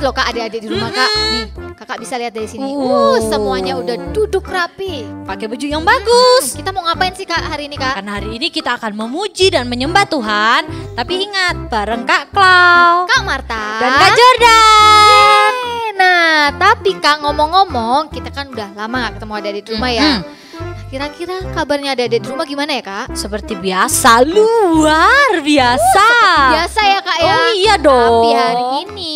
loh Kak adik-adik di rumah Kak. Nih, Kakak bisa lihat dari sini. Semuanya udah duduk rapi. Pakai baju yang bagus. Kita mau ngapain sih Kak hari ini Kak? Karena hari ini kita akan memuji dan menyembah Tuhan. Tapi ingat, bareng Kak Klau Kak Marta dan Kak Jordan. Nah, tapi Kak ngomong-ngomong, kita kan udah lama gak ketemu adik-adik di rumah ya. Nah, kira-kira kabarnya adik-adik di rumah gimana ya Kak? Seperti biasa, luar biasa. Biasa ya Kak ya? Oh iya dong. Tapi hari ini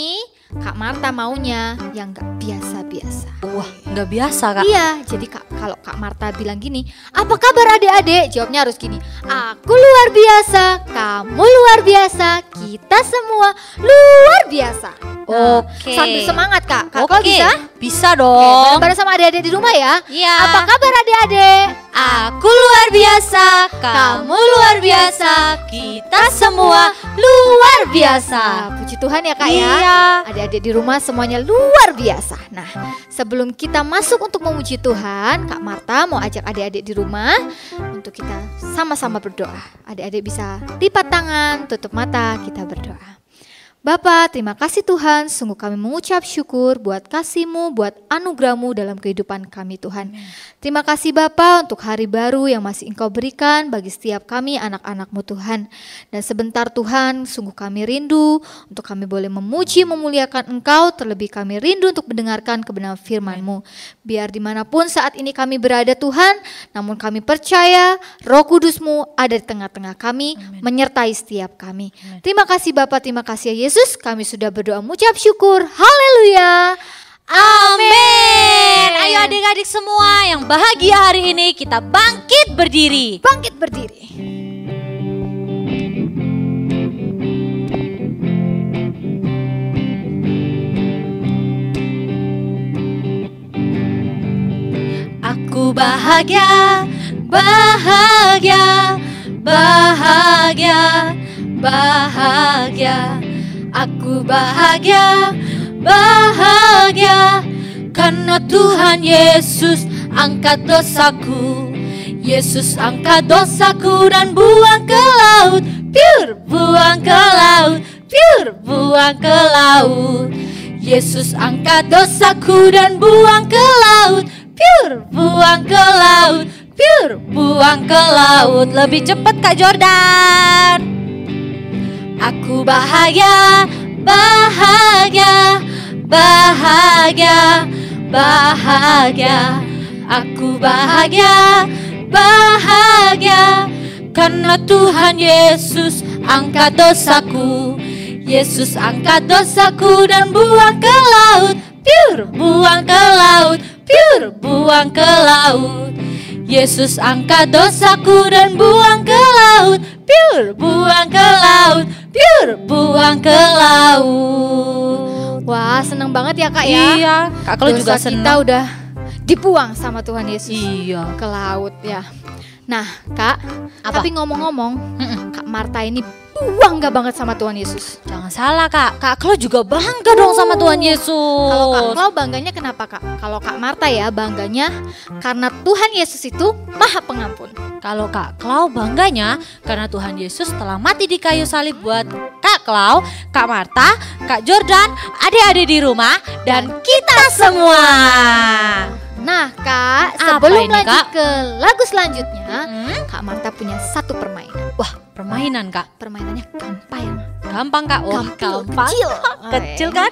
Kak Marta maunya yang gak biasa-biasa. Wah, nggak biasa Kak. Iya, jadi kalau Kak Marta bilang gini, apa kabar adik-adik? Jawabnya harus gini, aku luar biasa, kamu luar biasa, kita semua luar biasa. Nah, Oke. sambil semangat Kak. Kak, Oke, kalau bisa? bisa Oke, dong. bareng-bareng sama adik-adik di rumah ya. Iya. Apa kabar adik-adik? Aku luar biasa, kamu luar biasa, kita semua luar biasa. Puji Tuhan ya Kak ya. Iya. Adik-adik di rumah semuanya luar biasa. Nah, sebelum kita masuk untuk memuji Tuhan, Kak Marta mau ajak adik-adik di rumah untuk kita sama-sama berdoa. Adik-adik bisa lipat tangan, tutup mata, kita berdoa. Bapa, terima kasih Tuhan, sungguh kami mengucap syukur buat kasih-Mu, buat anugerah-Mu dalam kehidupan kami Tuhan. Terima kasih Bapa untuk hari baru yang masih Engkau berikan bagi setiap kami anak-anak-Mu Tuhan. Dan sebentar Tuhan, sungguh kami rindu untuk kami boleh memuji, memuliakan Engkau, terlebih kami rindu untuk mendengarkan kebenaran firman-Mu. Biar dimanapun saat ini kami berada Tuhan, namun kami percaya Roh Kudus-Mu ada di tengah-tengah kami, menyertai setiap kami. Terima kasih Bapa, terima kasih ya Yesus, kami sudah berdoa mengucap syukur. Haleluya. Amin. Ayo adik-adik semua yang bahagia hari ini, kita bangkit berdiri. Bangkit berdiri. Aku bahagia, bahagia, bahagia, bahagia. Aku bahagia, bahagia, karena Tuhan Yesus angkat dosaku. Yesus angkat dosaku dan buang ke laut, buang ke laut, buang ke laut. Yesus angkat dosaku dan buang ke laut, buang ke laut, buang ke laut. Lebih cepat Kak Jordan. Aku bahagia, bahagia, bahagia, bahagia. Aku bahagia, bahagia, karena Tuhan Yesus angkat dosaku. Yesus angkat dosaku dan buang ke laut, buang ke laut, buang ke laut. Yesus angkat dosaku dan buang ke laut, buang ke laut, buang ke laut. Wah, senang banget ya Kak ya. Iya, Kak Klau juga Dosa kita senang. udah dibuang sama Tuhan Yesus Iya. ke laut ya. Nah Kak, Apa? tapi ngomong-ngomong, Kak Marta ini bangga banget sama Tuhan Yesus. Jangan salah Kak, Kak Klau juga bangga dong sama Tuhan Yesus. Kalau Kak Klau bangganya kenapa Kak? Kalau Kak Marta ya bangganya karena Tuhan Yesus itu Maha Pengampun. Kalau Kak Klau bangganya karena Tuhan Yesus telah mati di kayu salib buat Kak Klau, Kak Marta, Kak Jordan, adik-adik di rumah, dan kita semua. Nah Kak, Apa sebelum ini, lanjut Kak? ke lagu selanjutnya, Hmm? Kak Marta punya satu permainan. Wah, permainan Kak. Permainannya gampang. Gampang Kak. Wah, gampang. Kecil. Kecil kan?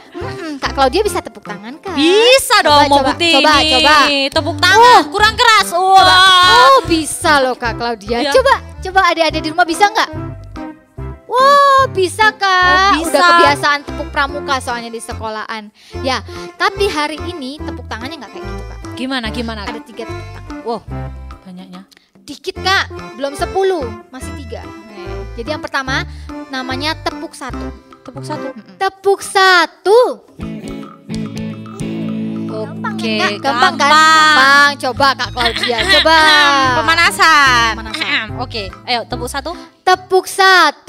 Kak Claudia bisa tepuk tangan Kak? Bisa Coba, dong, mau coba, buktiin coba, nih. coba. Tepuk tangan, kurang keras. Wah. Oh bisa loh Kak Claudia. Iya. Coba adik-adik di rumah bisa nggak? Wow bisa Kak. Oh, bisa. Udah kebiasaan tepuk pramuka soalnya di sekolahan. Ya, tapi hari ini tepuk tangannya nggak kayak gitu Kak. Gimana? Ada 3 tepuk tangan. Wow, banyaknya. Dikit Kak, belum 10, masih 3. Jadi yang pertama namanya tepuk 1. Tepuk satu. Tepuk 1. Oke, Kak, gampang kan? Gampang. Coba Kak Claudia, coba. Pemanasan. Pemanasan. Oke, ayo tepuk satu. Tepuk 1.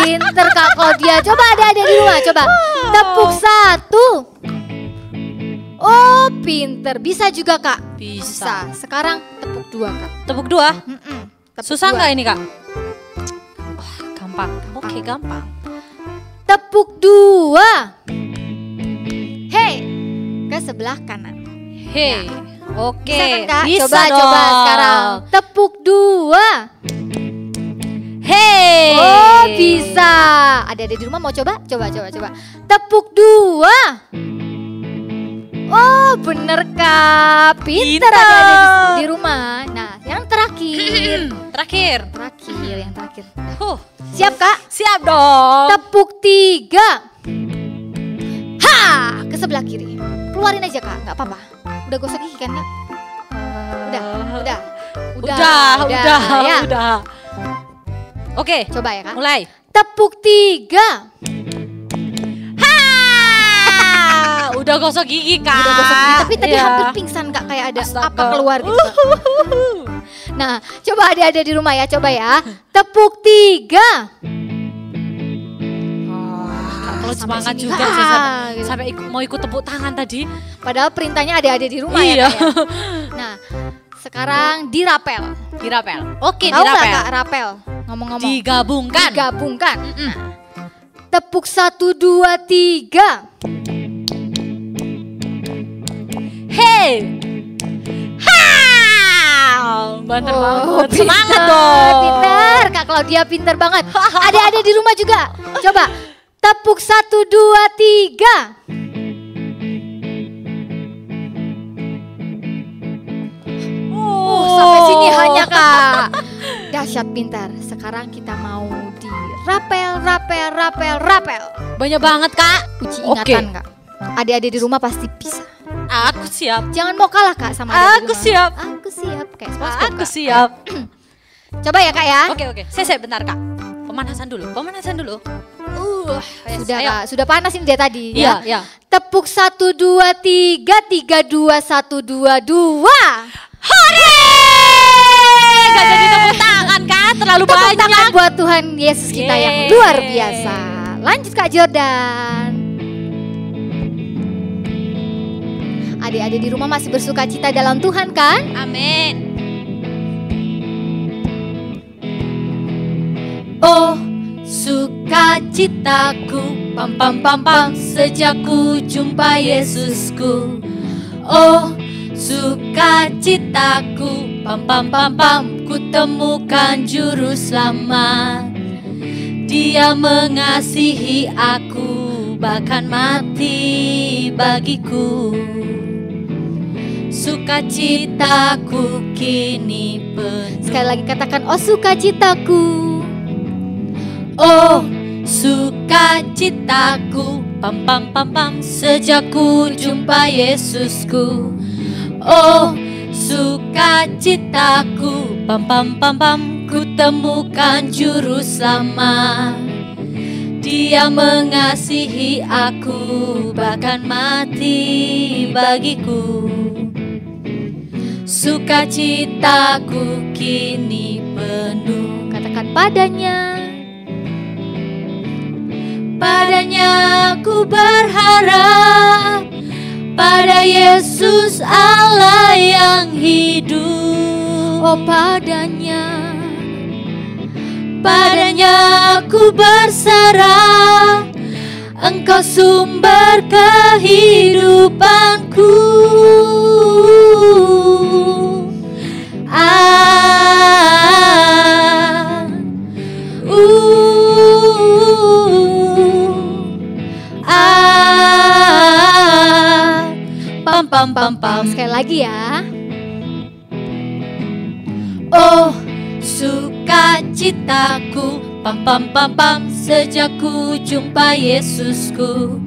Pinter Kak Claudia. Coba adik-adik di rumah, coba. Tepuk 1. Oh, pinter. Bisa juga Kak? Bisa. Sekarang tepuk 2 Kak. Tepuk dua. Tepuk Susah 2. nggak ini Kak? Wah, gampang. Oke, gampang. Tepuk 2. Hey, ke sebelah kanan. Hey. Oke. Bisa kan, Kak? Bisa Coba dong. sekarang. Tepuk 2. Hey. Oh, bisa. Adik-adik di rumah mau coba? Coba. Tepuk 2. Oh, bener Kak. Pinter adik-adik di rumah. Nah, yang terakhir. Terakhir. Yang terakhir. Siap Kak? Siap dong. Tepuk 3. Ha, ke sebelah kiri. Keluarin aja Kak, nggak apa-apa. Udah gosok gigi kan Kak? Udah. Oke, Coba ya Kak. mulai. Tepuk 3. Udah gosok gigi Kak. Udah gosok gigi, tapi tadi Iya. hampir pingsan Kak, kayak ada Astaga. apa keluar gitu Kak. Nah, coba adik-adik di rumah ya, coba ya. Tepuk 3. Kalau Sampai semangat sini. juga sih Gitu. sampai mau ikut tepuk tangan tadi. Padahal perintahnya adik-adik di rumah Iya. ya Kak ya. Nah, sekarang dirapel. Dirapel. Oke, Tahu nggak dirapel. Kak rapel? Ngomong-ngomong. Digabungkan. Digabungkan. Nah, tepuk 1, 2, 3. Hey. Banter banget. Semangat dong. Pinter, Kak Claudia pinter banget. Adik-adik di rumah juga. Coba tepuk 1, 2, 3. Sampai sini hanya Kak. Dahsyat pintar. Sekarang kita mau rapel. Banyak banget Kak. Uji Oke. ingatan Kak. Adik-adik di rumah pasti bisa. Aku siap. Jangan mau kalah Kak sama adik di Aku rumah. siap. Aku siap. Kayak SpongeBob, Aku Kak. siap. Coba ya Kak ya. Oke. Saya bentar Kak. Pemanasan dulu. Sudah ayo. Kak, sudah panas ini dia tadi Iya. ya. Tepuk 1, 2, 3, 3, 2, 1, 2, 2. Hore! Gak jadi tepuk tangan Kak, terlalu Tepuk banyak. tangan buat Tuhan Yesus kita yang Yeay. luar biasa. Lanjut Kak Jordan. Adik-adik di rumah masih bersuka cita dalam Tuhan kan? Amin. Oh, sukacitaku, pam pam pam pam, sejak ku jumpa Yesusku. Oh, sukacitaku, pam pam pam pam, ku temukan juru selamat. Dia mengasihi aku, bahkan mati bagiku. Sukacitaku kini penuh. Sekali lagi katakan, oh sukacitaku. Oh, sukacitaku, pam pam pam pam, sejak ku jumpa Yesusku. Oh, sukacitaku, pam pam pam pam, ku temukan juru selamat. Dia mengasihi aku, bahkan mati bagiku. Sukacitaku kini penuh. Katakan padanya. Padanya ku berharap, pada Yesus Allah yang hidup. Oh padanya ku berserah, Engkau sumber kehidupanku. Pam pam pam pam. Sekali lagi ya. Oh, sukacitaku, pam pam pam pam, sejak ku jumpa Yesusku.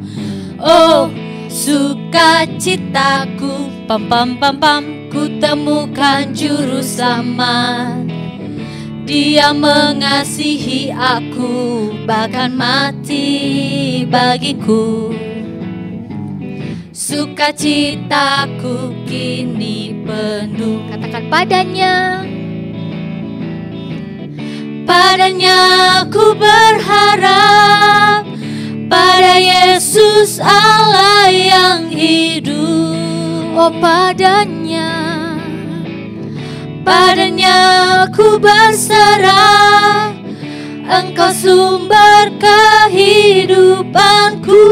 Oh, sukacitaku, pam pam pam pam, ku temukan juru selamat. Dia mengasihi aku, bahkan mati bagiku. Sukacitaku kini penuh. Katakan padanya. Padanya ku berharap, pada Yesus Allah yang hidup. Oh padanya ku berserah, Engkau sumber kehidupanku.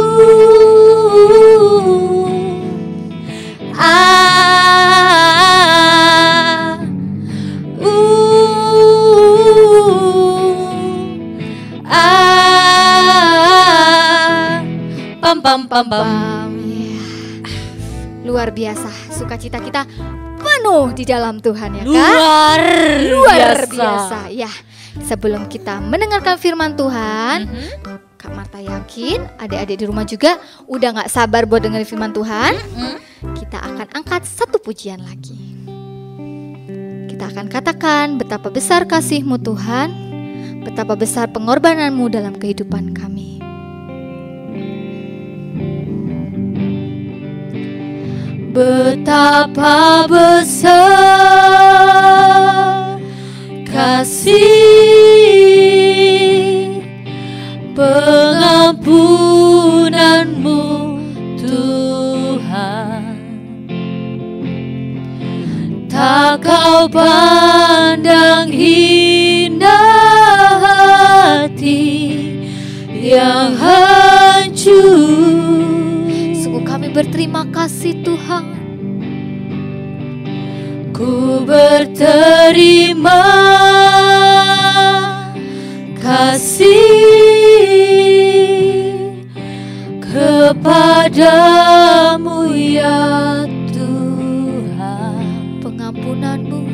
Pam pam pam. Ya. Luar biasa, sukacita kita penuh di dalam Tuhan ya kan? Luar biasa. Ya, sebelum kita mendengarkan firman Tuhan, Kak Marta yakin adik-adik di rumah juga udah gak sabar buat dengerin firman Tuhan. Kita akan angkat satu pujian lagi. Kita akan katakan betapa besar kasih-Mu Tuhan, betapa besar pengorbanan-Mu dalam kehidupan kami. Betapa besar kasih pengampunan-Mu Tuhan. Tak Kau pandang hina hati yang hancur. Kami berterima kasih Tuhan. Ku berterima kasih kepadamu ya Tuhan. Pengampunan-Mu,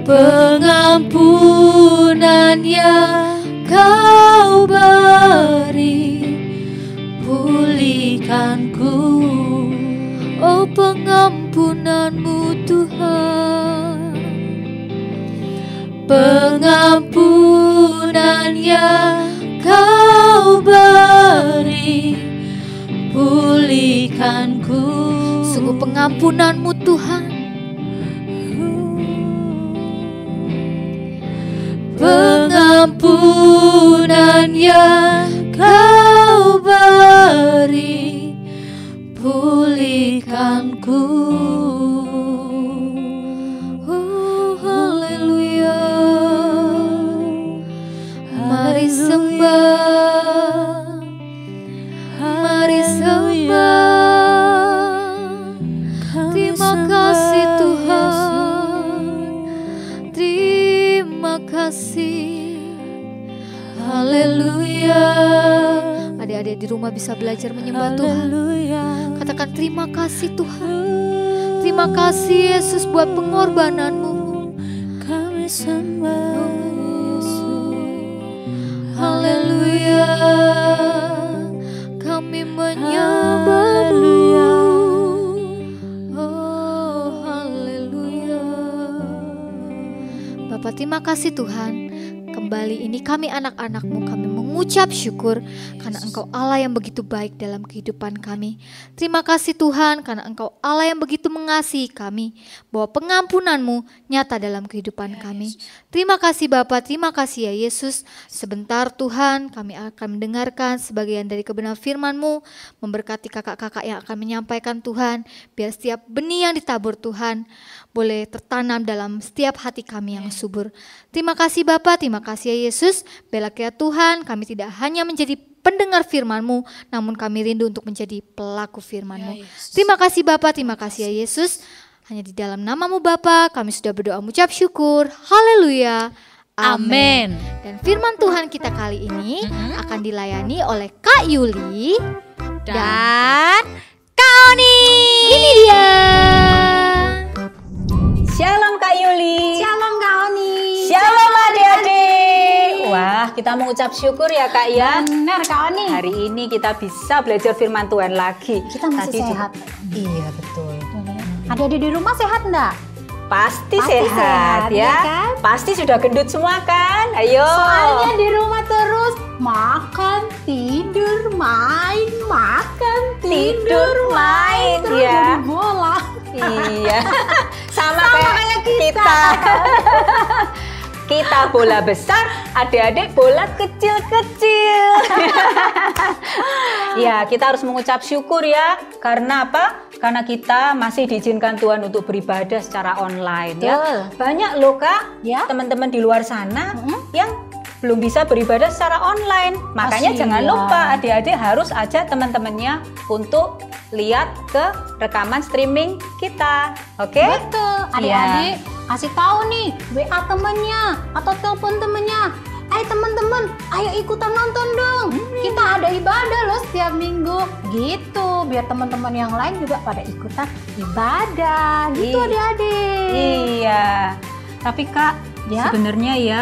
pengampunan yang Kau beri, pulihkanku. Oh pengampunan-Mu Tuhan, pengampunan yang Kau beri, pulihkanku. sungguh pengampunan-Mu Tuhan, pengampunan yang Kau beri, pulihkanku. Oh haleluya. Mari sembah, mari sembah. Terima kasih Tuhan, terima kasih. Haleluya. Adik-adik di rumah bisa belajar menyembah Tuhan. Katakan terima kasih Tuhan. Terima kasih Yesus buat pengorbanan-Mu. Kami sembah Yesus. Haleluya. Kami menyembah-Mu. Oh haleluya. Bapa terima kasih Tuhan. Kembali ini kami anak-anak-Mu, kami mengucap syukur karena Engkau Allah yang begitu baik dalam kehidupan kami. Terima kasih Tuhan karena Engkau Allah yang begitu mengasihi kami, bahwa pengampunan-Mu nyata dalam kehidupan kami. Terima kasih Bapa, terima kasih ya Yesus. Sebentar Tuhan kami akan mendengarkan sebagian dari kebenaran firman-Mu, memberkati kakak-kakak yang akan menyampaikan Tuhan, biar setiap benih yang ditabur Tuhan boleh tertanam dalam setiap hati kami yang subur. Terima kasih Bapa, terima kasih ya Yesus. Bela kiranya Tuhan, kami tidak hanya menjadi pendengar firman-Mu, namun kami rindu untuk menjadi pelaku firman-Mu. Terima kasih Bapa, terima kasih ya Yesus. Hanya di dalam nama-Mu Bapa, kami sudah berdoa mengucap syukur. Haleluya. Amin. Dan firman Tuhan kita kali ini akan dilayani oleh Kak Yuli dan Kak Oni. Ini dia. Shalom Kak Yuli. Shalom Kak Oni. Shalom adik-adik. Wah, kita mengucap syukur ya Kak ya. Benar Kak Oni. Hari ini kita bisa belajar firman Tuhan lagi. Kita masih sehat. Iya betul. Adik-adik di rumah sehat enggak? Pasti Pasti sehat sehat, ya. ya kan? Pasti sudah gendut semua kan? Ayo. Soalnya di rumah terus makan, tidur, main, makan, Tidur, main, terus ya. jadi bola. Iya. Sama kayak kita. Kita bola besar, adik-adik bola kecil-kecil. Ya, kita harus mengucap syukur ya. Karena apa? Karena kita masih diizinkan Tuhan untuk beribadah secara online ya. Banyak loh Kak, Ya. teman-teman di luar sana yang belum bisa beribadah secara online. Makanya Kasihan. jangan lupa adik-adik harus ajak teman-temannya untuk lihat ke rekaman streaming kita. Oke? Betul, adik-adik kasih tahu nih WA temennya atau telepon temennya. Teman-teman, ayo ikutan nonton dong. Kita ada ibadah loh setiap minggu. Gitu, biar teman-teman yang lain juga pada ikutan ibadah. Gitu adik-adik. Iya. Tapi Kak, Ya? sebenarnya ya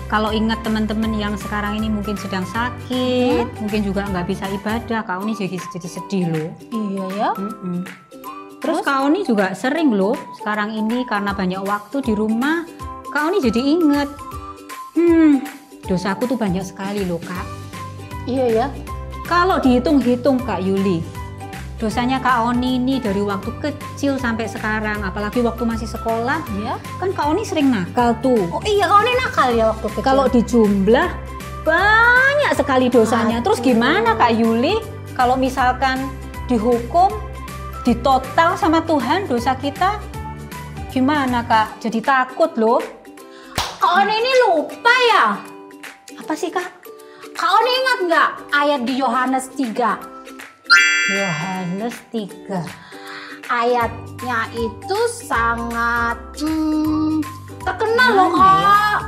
kalau ingat teman-teman yang sekarang ini mungkin sedang sakit, mungkin juga nggak bisa ibadah, Kak Oni jadi sedih loh. Iya ya. Terus Kak Oni juga sering loh sekarang ini karena banyak waktu di rumah, Kak Oni jadi inget, dosaku tuh banyak sekali loh Kak. Iya ya. Kalau dihitung-hitung Kak Yuli, dosanya Kak Oni ini dari waktu kecil sampai sekarang, apalagi waktu masih sekolah, Iya. kan Kak Oni sering nakal tuh. Oh iya, kau ini nakal ya waktu kecil. Kalau dijumlah banyak sekali dosanya. Terus gimana Kak Yuli kalau misalkan dihukum, ditotal sama Tuhan dosa kita? Gimana Kak? Jadi takut loh. Kau ini lupa ya? Apa sih Kak? Kau ini ingat nggak ayat di Yohanes 3? Yohanes 3. Ayatnya itu sangat terkenal loh Mana ya? Kak.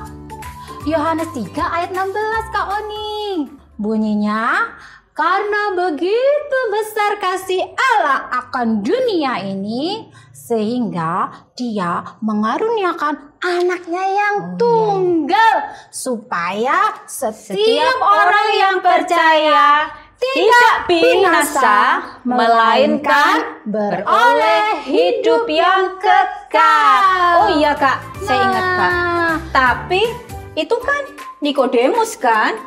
Yohanes 3 ayat 16 Kak Oni. Bunyinya, karena begitu besar kasih Allah akan dunia ini, sehingga dia mengaruniakan anaknya yang tunggal, supaya setiap orang yang percaya tidak binasa, melainkan beroleh hidup yang kekal. Oh iya Kak, saya ingat Kak. Tapi itu kan Nikodemus kan?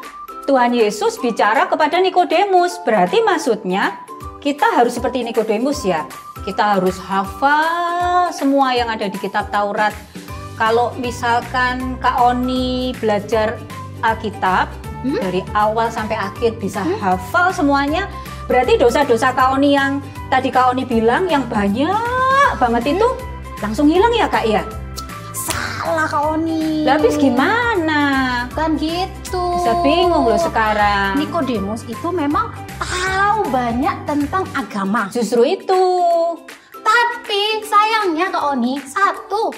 Tuhan Yesus bicara kepada Nikodemus. Berarti maksudnya kita harus seperti Nikodemus ya. Kita harus hafal semua yang ada di kitab Taurat. Kalau misalkan Kak Oni belajar Alkitab dari awal sampai akhir bisa hafal semuanya, berarti dosa-dosa Kak Oni yang tadi Kak Oni bilang yang banyak banget itu langsung hilang ya Kak ya? Salah Kak Oni. Habis gimana? Kan gitu. Bisa bingung loh sekarang. Nikodemus itu memang tahu banyak tentang agama. Justru itu. Tapi sayangnya Kak Oni, satu,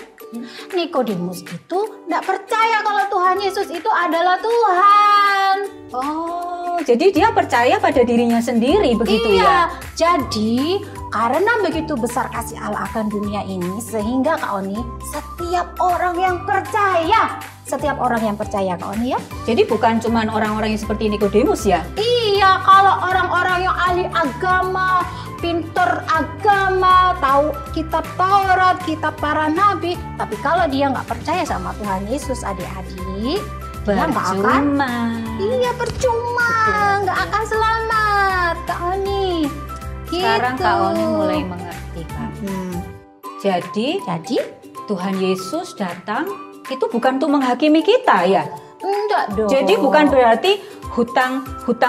Nikodemus itu tidak percaya kalau Tuhan Yesus itu adalah Tuhan. Oh, jadi dia percaya pada dirinya sendiri begitu ya? Jadi karena begitu besar kasih Allah akan dunia ini, sehingga Kak Oni, setiap orang yang percaya Kak Oni ya. Jadi bukan cuma orang-orang yang seperti Nikodemus ya? Iya, kalau orang-orang yang ahli agama, pinter agama, tahu kitab Taurat, kitab para nabi, tapi kalau dia nggak percaya sama Tuhan Yesus, adik-adik, dia nggak akan. Iya, percuma, nggak akan selamat, Kak Oni. Sekarang Gitu. Kak Oni mulai mengerti Kak. Jadi Tuhan Yesus datang itu bukan untuk menghakimi kita ya? Enggak dong. Jadi bukan berarti hutang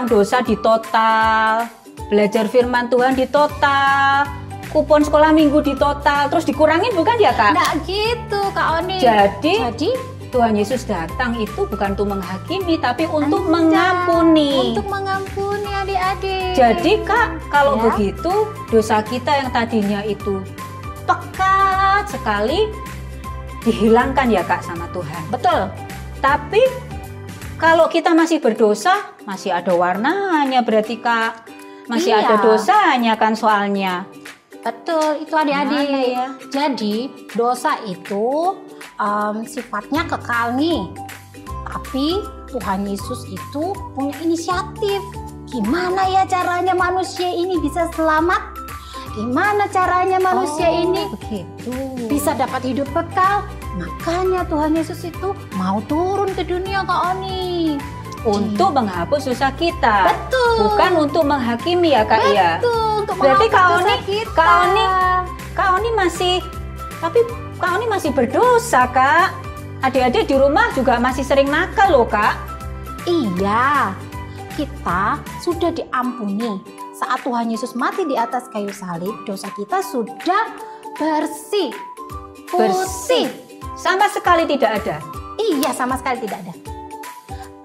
dosa ditotal, belajar firman Tuhan ditotal, kupon sekolah minggu ditotal, terus dikurangin bukan ya Kak? Enggak gitu Kak Oni. Jadi Tuhan Yesus datang itu bukan untuk menghakimi tapi untuk mengampuni. Untuk mengampuni adik-adik. Jadi Kak, kalau Ya. begitu dosa kita yang tadinya itu pekat sekali dihilangkan ya Kak sama Tuhan. Betul. Tapi kalau kita masih berdosa, masih ada warnanya berarti Kak. Masih Iya. ada dosanya kan soalnya. Betul, itu adik-adik. Gimana ya? Jadi dosa itu sifatnya kekal nih. Tapi Tuhan Yesus itu punya inisiatif. Gimana ya caranya manusia ini bisa selamat? Gimana caranya manusia ini begitu. bisa dapat hidup kekal? Makanya Tuhan Yesus itu mau turun ke dunia Kak Oni. Untuk menghapus dosa kita. Betul. Bukan untuk menghakimi ya Kak ya. Betul. Untuk Berarti menghapus Kak dosa Oni, kita. Kak Oni masih, tapi Kak Oni masih berdosa Kak. Adik-adik di rumah juga masih sering nakal loh Kak. Iya, kita sudah diampuni. Saat Tuhan Yesus mati di atas kayu salib, dosa kita sudah bersih. Bersih. Sama sekali tidak ada. Iya, sama sekali tidak ada.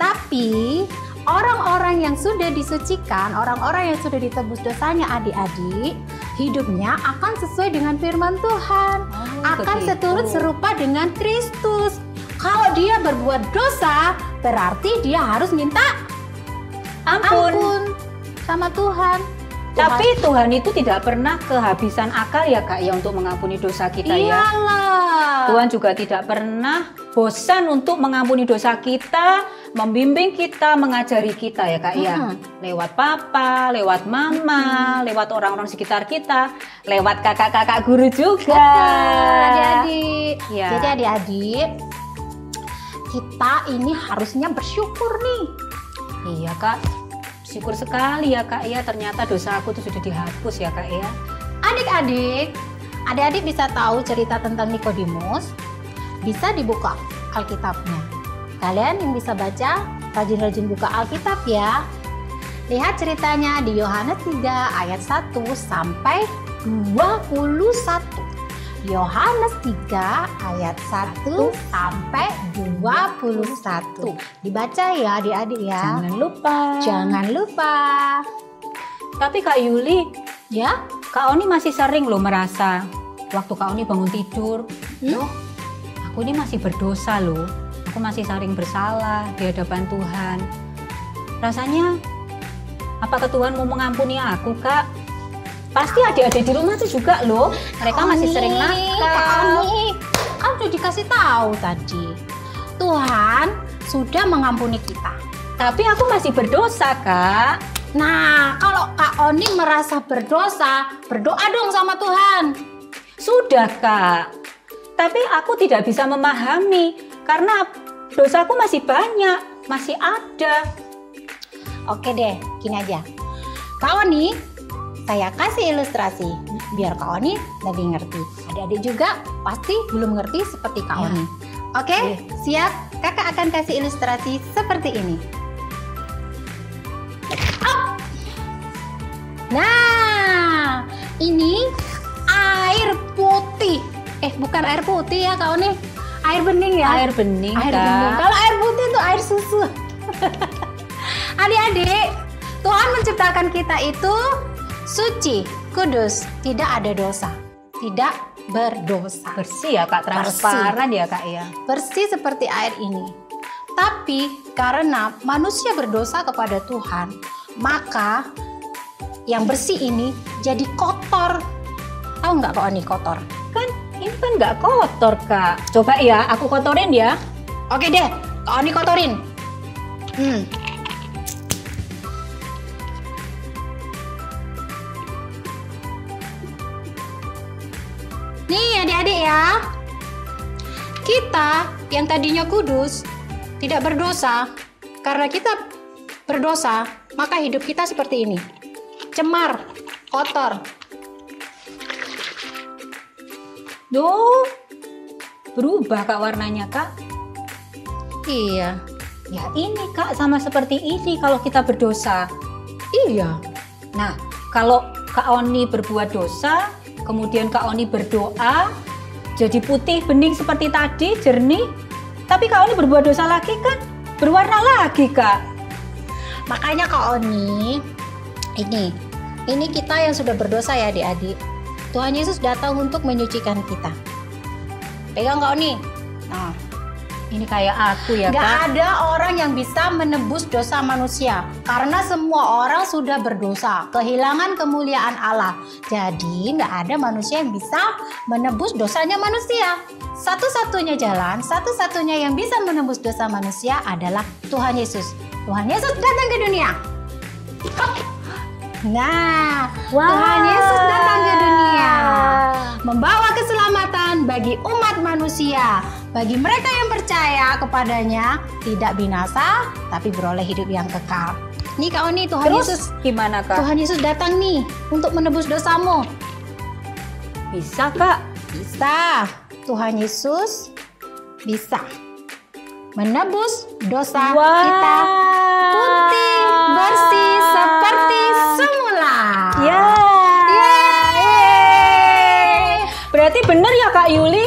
Tapi orang-orang yang sudah disucikan, orang-orang yang sudah ditebus dosanya adik-adik, hidupnya akan sesuai dengan firman Tuhan, akan begitu. seturut serupa dengan Kristus. Kalau dia berbuat dosa, berarti dia harus minta ampun sama Tuhan. Tapi Tuhan itu tidak pernah kehabisan akal ya Kak ya untuk mengampuni dosa kita ya. Iyalah. Tuhan juga tidak pernah bosan untuk mengampuni dosa kita, membimbing kita, mengajari kita ya Kak ya. Lewat papa, lewat mama, lewat orang-orang sekitar kita, lewat kakak-kakak guru juga. Adik-adik. Ya. Jadi adik-adik, kita ini harusnya bersyukur nih. Iya Kak, syukur sekali ya Kak ya, ternyata dosa aku itu sudah dihapus ya Kak ya. Adik-adik bisa tahu cerita tentang Nikodemus, bisa dibuka Alkitabnya. Kalian yang bisa baca, rajin-rajin buka Alkitab ya. Lihat ceritanya di Yohanes 3 ayat 1 sampai 21. Yohanes 3 ayat 1 sampai 21. Dibaca ya adik-adik ya. Jangan lupa. Jangan lupa. Tapi Kak Yuli, Ya, Kak Oni masih sering loh merasa waktu Kak Oni bangun tidur, loh, aku ini masih berdosa loh. Aku masih sering bersalah di hadapan Tuhan. Rasanya, apakah Tuhan mau mengampuni aku Kak? Pasti adik-adik di rumah tuh juga loh. Mereka masih sering nakal. Kan udah dikasih tahu tadi. Tuhan sudah mengampuni kita. Tapi aku masih berdosa Kak. Nah, kalau Kak Oni merasa berdosa, berdoa dong sama Tuhan. Sudah Kak. Tapi aku tidak bisa memahami karena dosaku masih banyak, masih ada. Oke deh, gini aja. Kak Oni, saya kasih ilustrasi biar Kak Oni lebih ngerti. Adik-adik juga pasti belum ngerti seperti Kak Ya. Oni. Oke, siap? Kakak akan kasih ilustrasi seperti ini. Up. Nah, ini air putih. Bukan air putih ya Kak Oni. Air bening ya. Air bening Air Kak. bening. Kalau air putih itu air susu. Adik-adik, Tuhan menciptakan kita itu suci, kudus, tidak ada dosa, tidak berdosa. Bersih ya Kak, transparan ya Kak ya. Bersih seperti air ini. Tapi karena manusia berdosa kepada Tuhan, maka yang bersih ini jadi kotor. Tahu nggak kok ini kotor? Kan ini kan nggak kotor Kak. Coba ya, aku kotorin ya. Oke deh, Kak Oni kotorin. Nih adik-adik ya, kita yang tadinya kudus, tidak berdosa, karena kita berdosa, maka hidup kita seperti ini. Cemar, kotor. Duh, berubah Kak warnanya Kak. Iya. Ya ini Kak, sama seperti ini kalau kita berdosa. Iya. Nah, kalau Kak Oni berbuat dosa, kemudian Kak Oni berdoa, jadi putih bening seperti tadi, jernih. Tapi Kak Oni berbuat dosa lagi kan, berwarna lagi Kak. Makanya Kak Oni, ini kita yang sudah berdosa ya adik-adik. Tuhan Yesus datang untuk menyucikan kita. Pegang Kak Oni. Nah, Ini kayak aku ya Gak Kak. ada orang yang bisa menebus dosa manusia karena semua orang sudah berdosa, kehilangan kemuliaan Allah. Jadi gak ada manusia yang bisa menebus dosanya manusia. Satu-satunya jalan, satu-satunya yang bisa menebus dosa manusia adalah Tuhan Yesus. Tuhan Yesus datang ke dunia. Hop. Nah, Tuhan Yesus datang ke dunia membawa keselamatan bagi umat manusia. Bagi mereka yang percaya kepadanya, tidak binasa, tapi beroleh hidup yang kekal. Nih Kak Oni, Tuhan Terus Yesus, gimana Kak? Tuhan Yesus datang nih untuk menebus dosamu. Bisa Kak? Bisa. Tuhan Yesus bisa menebus dosa kita putih, bersih seperti semula. Ya. Berarti benar ya Kak Yuli,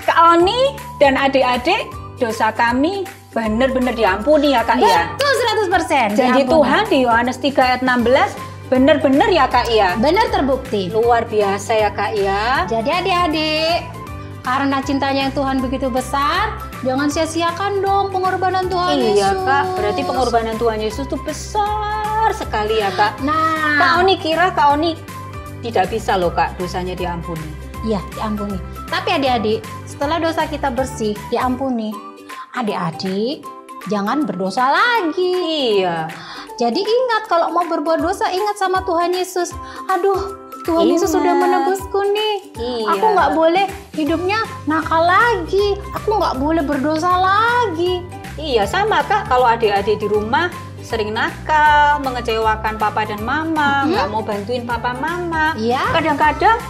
Kak Oni dan adik-adik, dosa kami benar-benar diampuni ya Kak ya. Betul 100%. Janji diampuni. Tuhan di Yohanes 3 ayat 16 benar-benar ya Kak ya. Benar terbukti. Luar biasa ya Kak ya. Jadi adik-adik, karena cintanya yang Tuhan begitu besar, jangan sia-siakan dong pengorbanan Tuhan Yesus. Iya Kak, berarti pengorbanan Tuhan Yesus itu besar sekali ya Kak. Kak Nah, Oni kira Kak Oni tidak bisa loh Kak dosanya diampuni. iya diampuni. Tapi adik-adik, setelah dosa kita bersih, diampuni, adik-adik jangan berdosa lagi. Iya. Jadi ingat kalau mau berbuat dosa, ingat sama Tuhan Yesus. Aduh, Tuhan Ingat. Yesus sudah menebusku nih. Iya. Aku nggak boleh hidupnya nakal lagi. Aku nggak boleh berdosa lagi. Iya sama Kak, kalau adik-adik di rumah sering nakal, mengecewakan papa dan mama, nggak mau bantuin papa mama. Iya. Kadang-kadang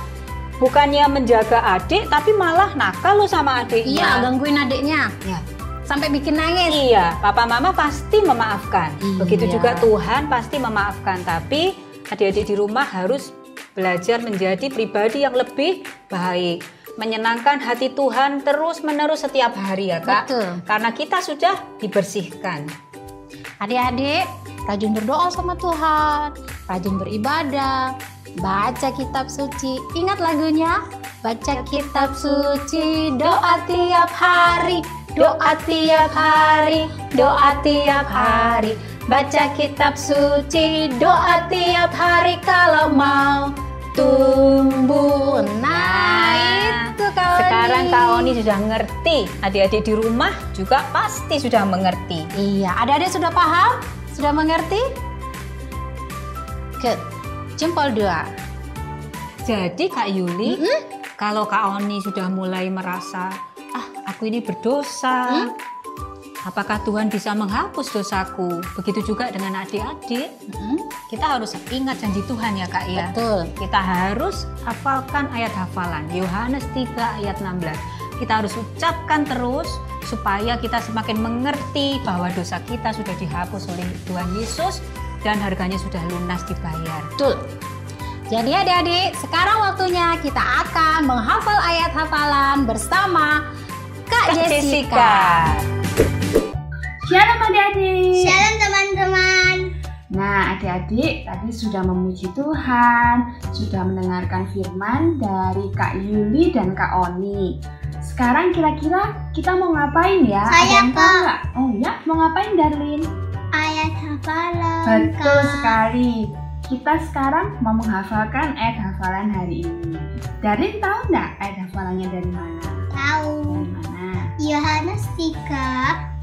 bukannya menjaga adik, tapi malah nakal loh sama adiknya. Iya, gangguin adiknya Ya. sampai bikin nangis. Iya, papa mama pasti memaafkan. Begitu Iya. juga Tuhan pasti memaafkan. Tapi adik-adik di rumah harus belajar menjadi pribadi yang lebih baik, menyenangkan hati Tuhan terus-menerus setiap hari ya Kak. Betul. Karena kita sudah dibersihkan. Adik-adik, rajin berdoa sama Tuhan, rajin beribadah, baca kitab suci. Ingat lagunya? Baca kitab suci, doa tiap hari, doa tiap hari, doa tiap hari. Baca kitab suci, doa tiap hari kalau mau tumbuh. Nah, itu Kak Oni. Sekarang Kak Oni sudah ngerti. Adik-adik di rumah juga pasti sudah mengerti. Iya, adik-adik sudah paham? Sudah mengerti? Good. Jempol 2. Jadi Kak Yuli, kalau Kak Oni sudah mulai merasa, aku ini berdosa, apakah Tuhan bisa menghapus dosaku? Begitu juga dengan adik-adik, kita harus ingat janji Tuhan ya Kak ya. Betul. Kita harus hafalkan ayat hafalan, Yohanes 3 ayat 16. Kita harus ucapkan terus supaya kita semakin mengerti bahwa dosa kita sudah dihapus oleh Tuhan Yesus dan harganya sudah lunas dibayar. Betul. Jadi adik-adik, sekarang waktunya kita akan menghafal ayat hafalan bersama Kak Jessica. Shalom adik-adik. Shalom teman-teman. Nah adik-adik tadi sudah memuji Tuhan, sudah mendengarkan firman dari Kak Yuli dan Kak Oni. Sekarang kira-kira kita mau ngapain ya? Saya, Ada yang tahu Kak. nggak? Oh ya, mau ngapain Darlin? Ayat hafalan. Betul Kak. sekali. Kita sekarang mau menghafalkan ayat hafalan hari ini. Darlin tahu nggak ayat hafalannya dari mana? Tahu. Dari mana? Yohanes 3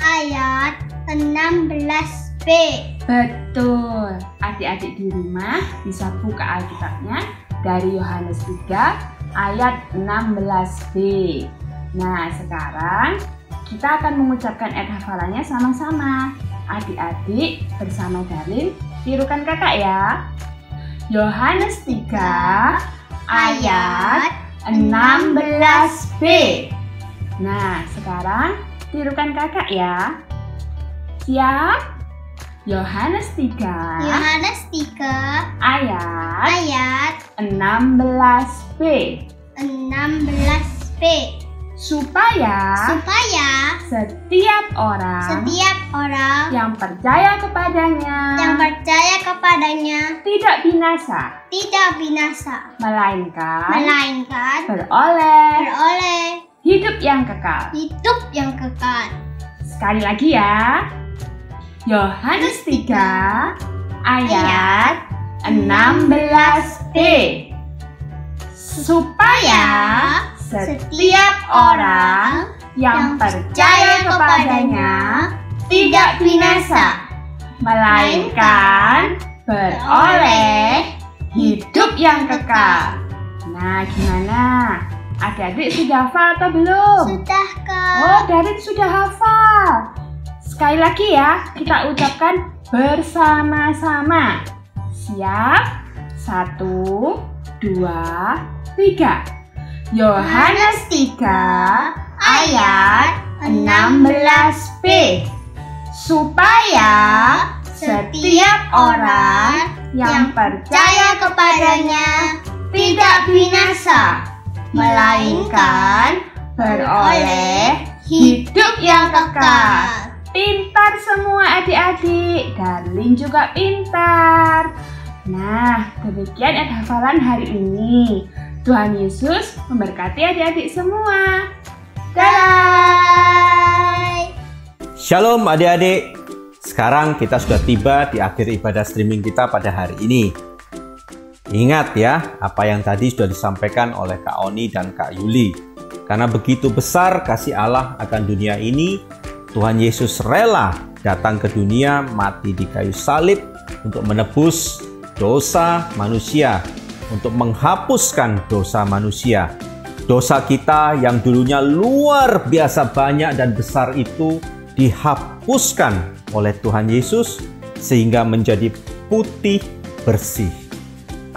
ayat 16b. Betul. Adik-adik di rumah bisa buka Alkitabnya dari Yohanes 3 ayat 16b. Nah, sekarang kita akan mengucapkan ayat hafalannya sama-sama. Adik-adik bersama Darlin, tirukan kakak ya. Yohanes 3 ayat 16b. Nah, sekarang tirukan kakak ya. Siap? Yohanes 3 Yohanes 3 ayat ayat 16b. 16b. Supaya setiap orang yang percaya kepadanya tidak binasa, melainkan beroleh hidup yang kekal. Sekali lagi ya. Yohanes 3 ayat 16b. Supaya setiap orang yang percaya kepadanya tidak binasa, melainkan beroleh hidup yang kekal. Nah, gimana? Adik-adik sudah hafal atau belum? Sudah, Kak. Oh, Darlin sudah hafal. Sekali lagi ya, kita ucapkan bersama-sama. Siap? 1, 2, 3. Yohanes 3 ayat 16b. Supaya setiap orang yang percaya kepadanya tidak binasa, melainkan beroleh hidup yang kekal. Pintar semua adik-adik, Darlin juga pintar. Nah, demikian hafalan hari ini. Tuhan Yesus memberkati adik-adik semua. Bye. Shalom adik-adik. Sekarang kita sudah tiba di akhir ibadah streaming kita pada hari ini. Ingat ya, apa yang tadi sudah disampaikan oleh Kak Oni dan Kak Yuli. Karena begitu besar kasih Allah akan dunia ini, Tuhan Yesus rela datang ke dunia, mati di kayu salib untuk menebus dosa manusia, untuk menghapuskan dosa manusia. Dosa kita yang dulunya luar biasa banyak dan besar itu dihapuskan oleh Tuhan Yesus sehingga menjadi putih bersih.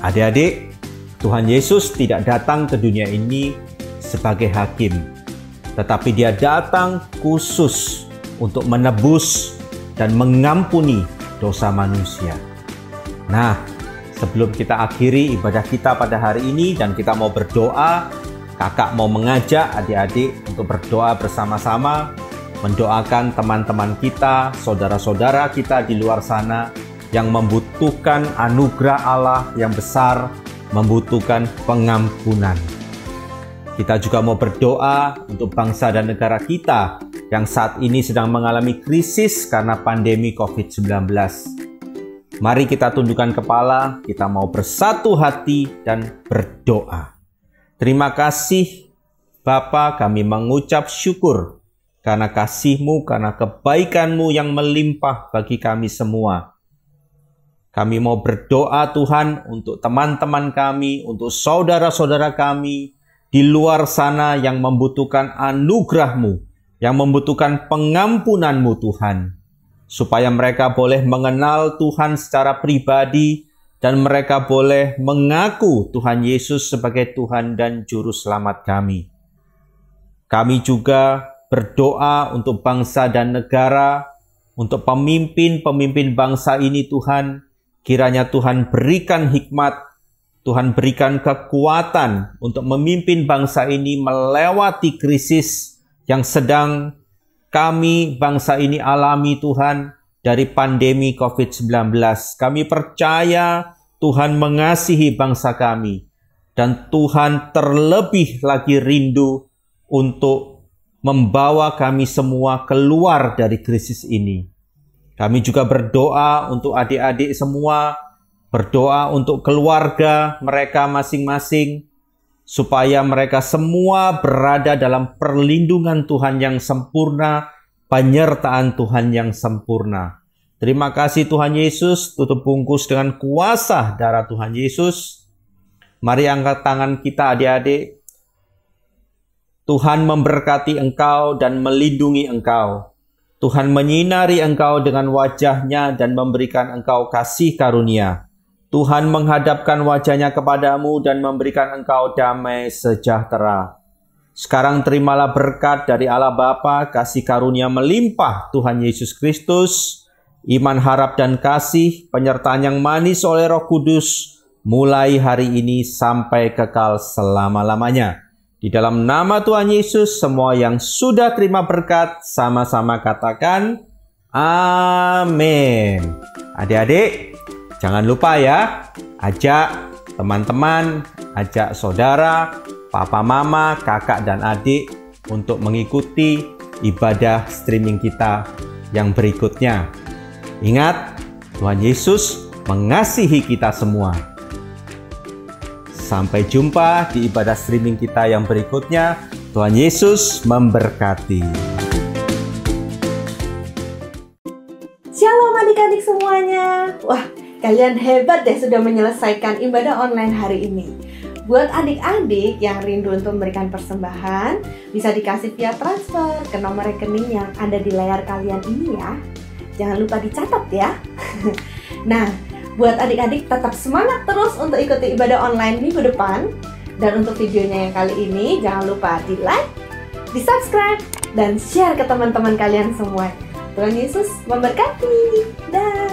Adik-adik, Tuhan Yesus tidak datang ke dunia ini sebagai hakim, tetapi Dia datang khusus untuk menebus dan mengampuni dosa manusia. Nah, sebelum kita akhiri ibadah kita pada hari ini dan kita mau berdoa, kakak mau mengajak adik-adik untuk berdoa bersama-sama, mendoakan teman-teman kita, saudara-saudara kita di luar sana yang membutuhkan anugerah Allah yang besar, membutuhkan pengampunan. Kita juga mau berdoa untuk bangsa dan negara kita yang saat ini sedang mengalami krisis karena pandemi COVID-19. Mari kita tundukkan kepala, kita mau bersatu hati dan berdoa. Terima kasih Bapa, kami mengucap syukur karena kasih-Mu, karena kebaikan-Mu yang melimpah bagi kami semua. Kami mau berdoa Tuhan untuk teman-teman kami, untuk saudara-saudara kami di luar sana yang membutuhkan anugerah-Mu, yang membutuhkan pengampunan-Mu Tuhan. Supaya mereka boleh mengenal Tuhan secara pribadi dan mereka boleh mengaku Tuhan Yesus sebagai Tuhan dan Juru Selamat kami. Kami juga berdoa untuk bangsa dan negara, untuk pemimpin-pemimpin bangsa ini Tuhan. Kiranya Tuhan berikan hikmat, Tuhan berikan kekuatan untuk memimpin bangsa ini melewati krisis yang sedang kami bangsa ini alami Tuhan dari pandemi COVID-19. Kami percaya Tuhan mengasihi bangsa kami dan Tuhan terlebih lagi rindu untuk membawa kami semua keluar dari krisis ini. Kami juga berdoa untuk adik-adik semua, berdoa untuk keluarga mereka masing-masing, supaya mereka semua berada dalam perlindungan Tuhan yang sempurna, penyertaan Tuhan yang sempurna. Terima kasih Tuhan Yesus, tutup bungkus dengan kuasa darah Tuhan Yesus. Mari angkat tangan kita adik-adik. Tuhan memberkati engkau dan melindungi engkau. Tuhan menyinari engkau dengan wajah-Nya dan memberikan engkau kasih karunia. Tuhan menghadapkan wajah-Nya kepadamu dan memberikan engkau damai sejahtera. Sekarang terimalah berkat dari Allah Bapa, kasih karunia melimpah Tuhan Yesus Kristus, iman, harap, dan kasih, penyertaan yang manis oleh Roh Kudus, mulai hari ini sampai kekal selama-lamanya. Di dalam nama Tuhan Yesus, semua yang sudah terima berkat, sama-sama katakan, amin. Adik-adik, jangan lupa ya, ajak teman-teman, ajak saudara, papa, mama, kakak, dan adik untuk mengikuti ibadah streaming kita yang berikutnya. Ingat, Tuhan Yesus mengasihi kita semua. Sampai jumpa di ibadah streaming kita yang berikutnya. Tuhan Yesus memberkati. Shalom adik-adik semuanya. Wah, kalian hebat deh sudah menyelesaikan ibadah online hari ini. Buat adik-adik yang rindu untuk memberikan persembahan, bisa dikasih via transfer ke nomor rekening yang ada di layar kalian ini ya. Jangan lupa dicatat ya. Nah, buat adik-adik tetap semangat terus untuk ikuti ibadah online minggu depan. Dan untuk videonya yang kali ini, jangan lupa di like, di subscribe, dan share ke teman-teman kalian semua. Tuhan Yesus memberkati. Dah.